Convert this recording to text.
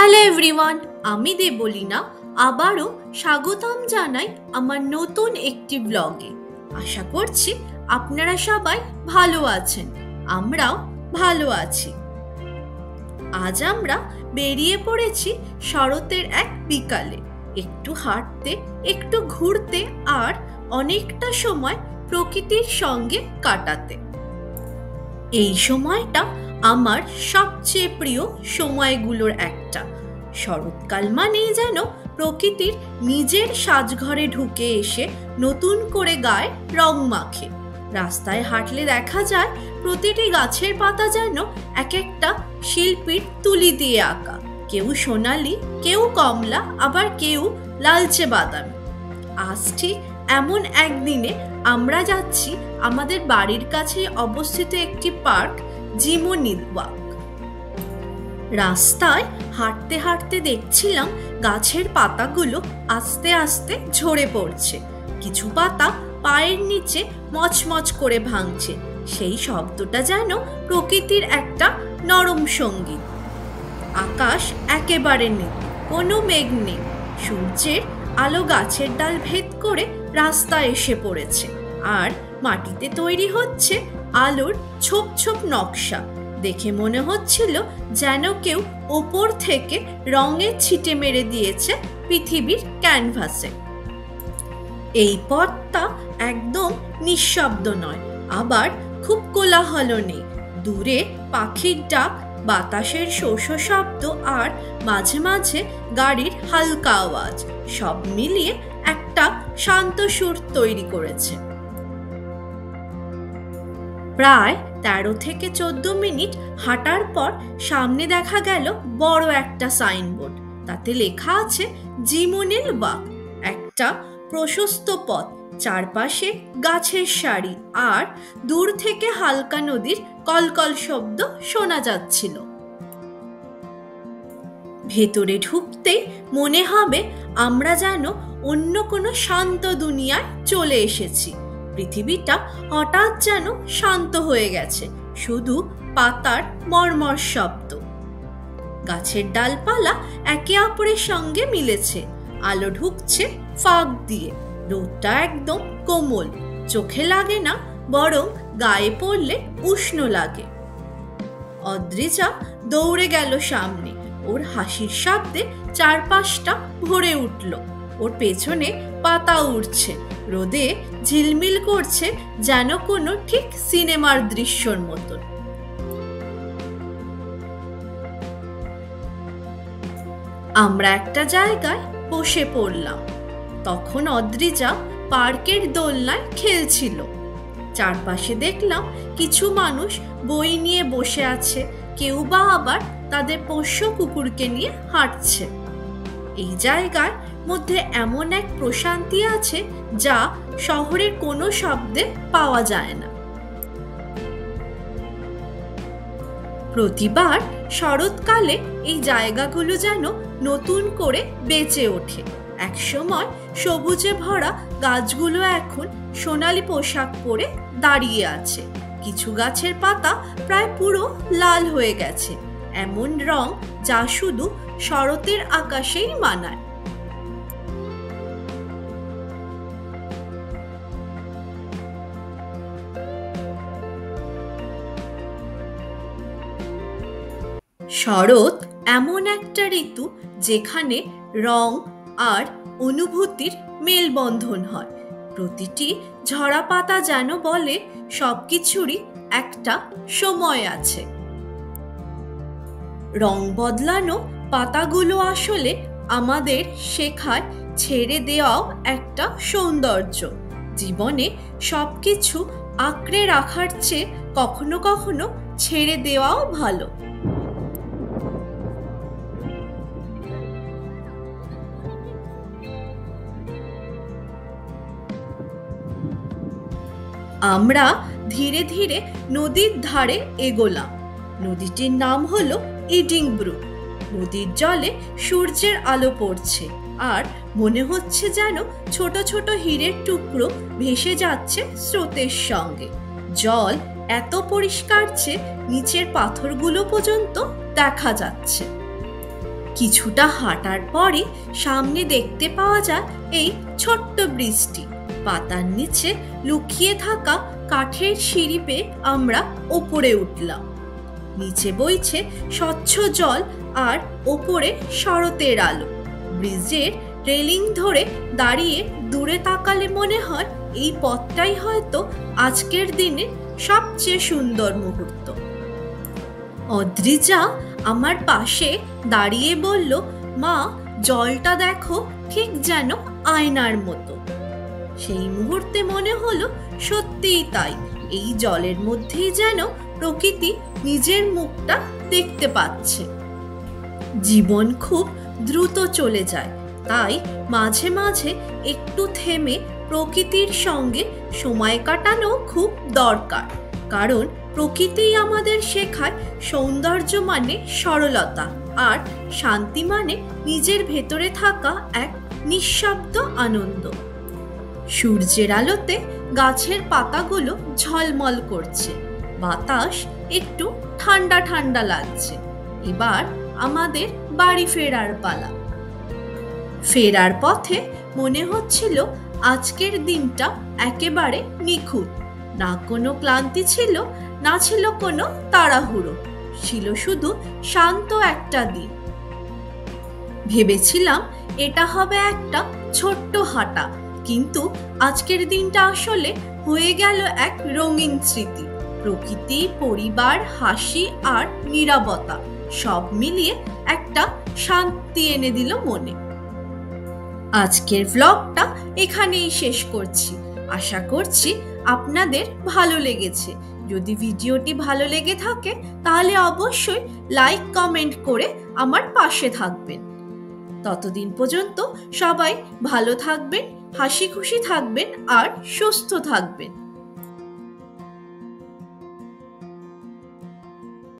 Hello everyone, আমি দেবলীনা আবারও স্বাগতম জানাই আমার নতুন একটি ব্লগে। আশা করছি আপনারা সবাই ভালো আছেন, আমরাও ভালো আছি। আজ আমরা বেরিয়ে পড়েছি শরতের এক বিকালে, একটু হাঁটতে, একটু ঘুরতে আর অনেকটা সময় প্রকৃতির সঙ্গে কাটাতে। এই সময়টা আমার সবচেয়ে প্রিয় সময়গুলোর একটা। শরৎকাল মানেই যেন প্রকৃতির নিজের সাজঘরে ঢুকে এসে নতুন করে গায়ে রং মাখে। রাস্তায় হাঁটলে দেখা যায় প্রতিটি গাছের পাতা যেন এক একটা শিল্পীর তুলি দিয়ে আঁকা, কেউ সোনালি, কেউ কমলা, আবার কেউ লালচে বাদামি। আজ ঠিক এমন একদিনে আমরা যাচ্ছি আমাদের বাড়ির কাছে অবস্থিত একটি পার্ক, জিমোনিল ওয়াক। রাস্তায় হাঁটতে হাঁটতে দেখছিলাম গাছের পাতাগুলো আস্তে আস্তে ঝরে পড়ছে, কিছু পাতা পায়ের নিচে মচমচ করে ভাঙছে। সেই শব্দটা যেন প্রকৃতির একটা নরম সঙ্গীত। আকাশ একেবারে নেই, কোনো মেঘ নেই, সূর্যের আলো গাছের ডাল ভেদ করে রাস্তায় এসে পড়েছে, আর মাটিতে তৈরি হচ্ছে আলোর ছোপ ছোপ নকশা। দেখে মনে হচ্ছিল যেন কেউ ওপর থেকে রঙের ছিটে মেরে দিয়েছে পৃথিবীর ক্যানভাসে। এই পথটা একদম নিঃশব্দ নয়, আবার খুব কোলাহল নেই। দূরে পাখির ডাক, বাতাসের শোষ শব্দ আর মাঝে মাঝে গাড়ির হালকা আওয়াজ, সব মিলিয়ে একটা শান্ত সুর তৈরি করেছে। প্রায় 13 থেকে 14 মিনিট হাঁটার পর সামনে দেখা গেল বড় একটা সাইনবোর্ড। তাতে লেখা আছে জিমোনিল ওয়াক। একটা প্রশস্ত পথ, চারপাশে গাছের সারি, আর দূর থেকে হালকা নদীর কলকল শব্দ শোনা যাচ্ছিল। ভেতরে ঢুকতেই মনে হবে আমরা যেন অন্য কোনো শান্ত দুনিয়ায় চলে এসেছি। পৃথিবীটা হঠাৎ যেন শান্ত হয়ে গেছে, শুধু পাতার মর্মর শব্দ। গাছের ডালপালা একে অপরের সঙ্গে মিলেছে, আলো ঢুকছে ফাঁক দিয়ে। রোদটা একদম কোমল, চোখে লাগে না, বরং গায়ে পড়লে উষ্ণ লাগে। অদ্রিজা দৌড়ে গেল সামনে, ওর হাসির শব্দে চারপাশটা ভরে উঠল। ওর পেছনে পাতা উড়ছে, রোদে ঝিলমিল করছে, যেন কোনো ঠিক সিনেমার দৃশ্যর মতন। আমরা একটা জায়গায় বসে পড়লাম। তখন অদ্রিজা পার্কের দোলনায় খেলছিল। চারপাশে দেখলাম কিছু মানুষ বই নিয়ে বসে আছে, কেউ বা আবার তাদের পোষ্য কুকুরকে নিয়ে হাঁটছে। এই জায়গার মধ্যে এমন এক প্রশান্তি আছে যা শহরের কোনো শব্দে পাওয়া যায় না। প্রতিবার শরৎকালে এই জায়গাগুলো যেন নতুন করে বেঁচে ওঠে। একসময় সবুজে ভরা গাছগুলো এখন সোনালী পোশাক পরে দাঁড়িয়ে আছে। কিছু গাছের পাতা প্রায় পুরো লাল হয়ে গেছে, এমন রং যা শুধু শরতের আকাশেই মানায়। শরৎ এমন একটা ঋতু যেখানে রং আর অনুভূতির মেলবন্ধন হয়। প্রতিটি ঝরা পাতা যেন বলে সবকিছুরই একটা সময় আছে। রং বদলানো পাতাগুলো আসলে আমাদের শেখায় ছেড়ে দেওয়াও একটা সৌন্দর্য। জীবনে সবকিছু আঁকড়ে রাখার চেয়ে কখনো কখনো ছেড়ে দেওয়াও ভালো। আমরা ধীরে ধীরে নদীর ধারে এগোলাম। নদীটির নাম হলো ইডিং ব্রুক। নদীর জলে সূর্যের আলো পড়ছে, আর মনে হচ্ছে যেন ছোট ছোট হীরের টুকরো ভেসে যাচ্ছে স্রোতের সঙ্গে। জল এত পরিষ্কার যে নিচের পাথরগুলো পর্যন্ত দেখা যাচ্ছে। কিছুটা হাঁটার পরে সামনে দেখতে পাওয়া যায় এই ছোট্ট ব্রিজটি। পাতার নিচে লুকিয়ে থাকা কাঠের সিঁড়ি পেয়ে আমরা ওপরে উঠলাম। নিচে বইছে স্বচ্ছ জল আর ওপরে শরতের আলো। ব্রিজের রেলিং ধরে দাঁড়িয়ে দূরে তাকালে মনে হয় এই পথটাই হয়তো আজকের দিনের সবচেয়ে সুন্দর মুহূর্ত। অদ্রিজা আমার পাশে দাঁড়িয়ে বলল, মা, জলটা দেখো, ঠিক যেন আয়নার মতো। সেই মুহূর্তে মনে হলো সত্যিই তাই, এই জলের মধ্যেই যেন প্রকৃতি নিজের মুখটা দেখতে পাচ্ছে। জীবন খুব দ্রুত চলে যায়, তাই মাঝে মাঝে একটু থেমে প্রকৃতির সঙ্গে সময় কাটানো খুব দরকার। কারণ প্রকৃতিই আমাদের শেখায় সৌন্দর্য মানে সরলতা, আর শান্তি মানে নিজের ভেতরে থাকা এক নিঃশব্দ আনন্দ। সূর্যের আলোতে গাছের পাতাগুলো ঝলমল করছে, বাতাস একটু ঠান্ডা ঠান্ডা লাগছে। এবার আমাদের বাড়ি ফেরার পালা। ফেরার পথে মনে হচ্ছিল আজকের দিনটা একেবারে নিখুঁত। না কোনো ক্লান্তি ছিল, না ছিল কোনো তাড়াহুড়ো, ছিল শুধু শান্ত একটা দিন। ভেবেছিলাম এটা হবে একটা ছোট্ট হাঁটা, কিন্তু আজকের দিনটা আসলে হয়ে গেল এক রঙিন স্মৃতি। প্রকৃতি, পরিবার, হাসি আর নীরবতা সব মিলিয়ে একটা শান্তি এনে দিল মনে। আজকের ব্লগটা এখানেই শেষ করছি। আশা করছি আপনাদের ভালো লেগেছে। যদি ভিডিওটি ভালো লেগে থাকে তাহলে অবশ্যই লাইক, কমেন্ট করে আমার পাশে থাকবেন। ততদিন পর্যন্ত সবাই ভালো থাকবেন, হাসি খুশি থাকবেন আর সুস্থ থাকবেন।